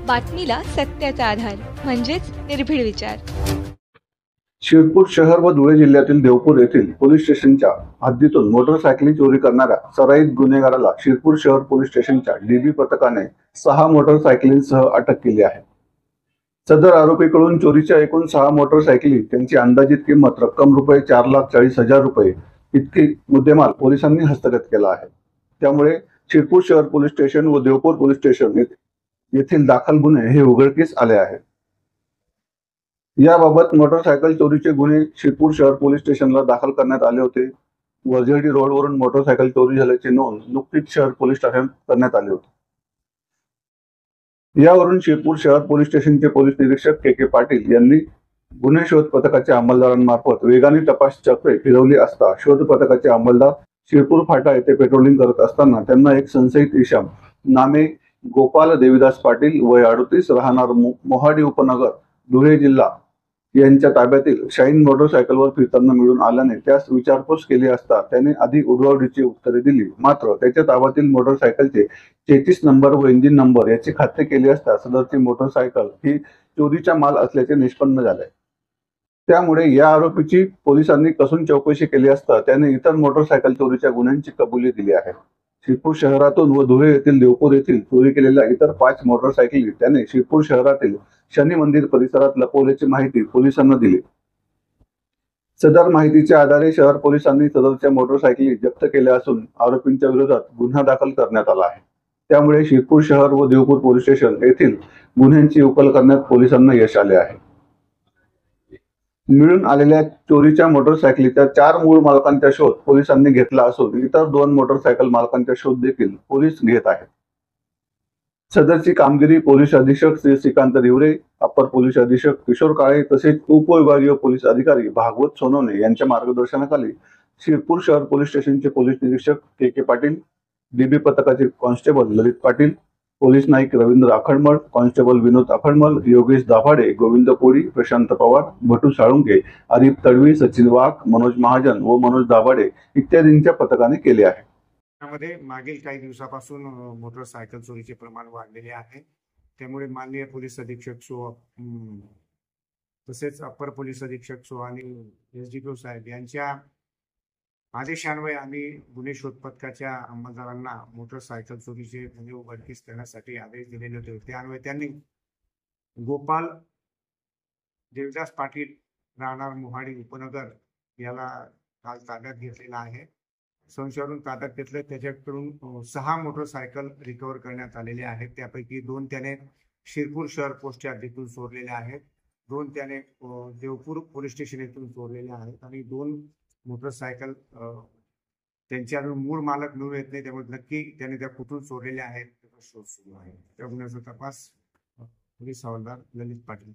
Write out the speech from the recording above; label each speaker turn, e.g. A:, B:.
A: बातमीला सत्याचा आधार म्हणजेच निर्भीड विचार।
B: शिरपूर शहर व धुळे जिल्ह्यातील देवपूर येथील पोलीस स्टेशनच्या हद्दीतून मोटरसायकली चोरी करणाऱ्या सराईत गुन्हेगाराला शिरपूर शहर पोलीस स्टेशनच्या डीबी पथकाने 6 मोटरसायकलींसह अटक केली आहे। सदर आरोपीकडून चोरीच्या एकूण 6 मोटरसायकली त्यांची अंदाजित किंमत रक्कम रुपये 4,40,000 रुपये इतकी मुद्देमाल पोलिसांनी हस्तगत केला आहे। त्यामुळे शिरपूर शहर पोलीस स्टेशन व देवपूर पोलीस स्टेशन येथील दाखल गुन्हे हे उघडकीस आले आहेत। याबाबत मोटरसायकल चोरीचे गुन्हे शिरपूर शहर पोलीस स्टेशनला दाखल करण्यात आले होते। वरजेडी रोडवरून मोटरसायकल चोरी झाल्याची नोंद नुकतीच शहर पोलीस स्टेशनात करण्यात आली होती। यावरून शिरपूर शहर पोलीस स्टेशनचे पोलीस निरीक्षक के पाटील यांनी गुन्हे शोध पथकाच्या अंमलदारांमार्फत वेगाने तपास चक्रे फिरवली असता शोध पथकाचे अंमलदार शिरपूर फाटा येथे पेट्रोलिंग करत असताना त्यांना एक संशयित इसम नामे गोपाल देवीदास पाटील वय 38 राहणार मोहाडी उपनगर धुळे जिल्हा यांच्या ताब्यातील शाईन मोटरसायकलवर फिरताना मिळून आल्याने त्यास विचारपूस केली असता त्याने आधी उडवाउडीची उत्तरे दिली। मात्र त्याच्या ताब्यातील मोटरसायकलचे 33 नंबर व इंजिन नंबर याची खात्री केली असता सदरची मोटरसायकल ही चोरीचा माल असल्याचे निष्पन्न झाले। त्यामुळे या आरोपीची पोलिसांनी कसून चौकशी केली असता त्याने इतर मोटरसायकल चोरीच्या गुन्ह्यांची कबुली दिली आहे। शिरपूर शहरातून व धुळे येथील देवपूर येथील चोरी केलेल्या इतर 5 मोटरसायकली त्याने शिरपूर शहरातील शनी मंदिर परिसरात लपवल्याची माहिती पोलिसांना दिली। सदर माहितीच्या आधारे शहर पोलिसांनी सदरच्या मोटरसायकली जप्त केल्या असून आरोपींच्या विरोधात गुन्हा दाखल करण्यात आला आहे। त्यामुळे शिरपूर शहर व देवपूर पोलीस स्टेशन येथील गुन्ह्यांची उकल करण्यात पोलिसांना यश आले आहे। मिळून आलेल्या चोरीच्या मोटरसायकलीच्या 4 मूळ मालकांचा शोध पोलिसांनी घेतला असून इतर 2 मोटरसायकल मालकांचा शोध देखील पोलीस घेत आहेत। सदरची कामगिरी पोलीस अधीक्षक श्री श्रीकांत रिवरे, अप्पर पोलीस अधीक्षक किशोर काळे तसेच उपविभागीय पोलीस अधिकारी भागवत सोनवणे यांच्या मार्गदर्शनाखाली शिरपूर शहर पोलीस स्टेशनचे पोलीस निरीक्षक के पाटील, डीबी पथकाचे कॉन्स्टेबल ललित पाटील, पोलीस नाईक रवींद्र आखडमळ, कॉन्स्टेबल विनोद आखडमळ, योगेश दाभाडे, गोविंद कोळी, प्रशांत पवार, भटू साळुंके, आरिफ तडवी, सचिन वाघ, मनोज महाजन व मनोज दाभाडे इत्यादींच्या पथकाने केले आहे।
C: त्यामध्ये मागील काही दिवसापासून मोटरसायकल चोरीचे प्रमाण वाढलेले आहे। त्यामुळे माननीय पोलीस अधीक्षक तसेच अप्पर पोलीस अधीक्षक आणि एसडीपीओ साहेब यांच्या आदेशान्वये आम्ही गुन्हे शोध पथकाच्या अंमलदारांना मोटरसायकल चोरीचे गुन्हे उघडकीस करण्यासाठी आदेश दिलेले होते। त्यान्वये त्यांनी गोपाल देवदास पाटील राहणार मोहाडी उपनगर याला काल ताब्यात घेतलेला आहे। संशयावरून ताब्यात घेतले त्याच्याकडून 6 मोटरसायकल रिकव्हर करण्यात आलेले आहेत। त्यापैकी 2 त्याने शिरपूर शहर पोस्टच्या हद्दीतून चोरलेले आहेत, 2 त्याने देवपूर पोलीस स्टेशन येथून चोरलेले आहेत आणि 2 मोटरसायकल त्यांच्या मूळ मालक मिळून येत नाही, त्यामुळे नक्की त्याने त्या कुठून चोरलेल्या आहेत त्याचा शोध सुरू आहे। त्या गुन्ह्याचा तपास पोलीस हवालदार ललित पाटील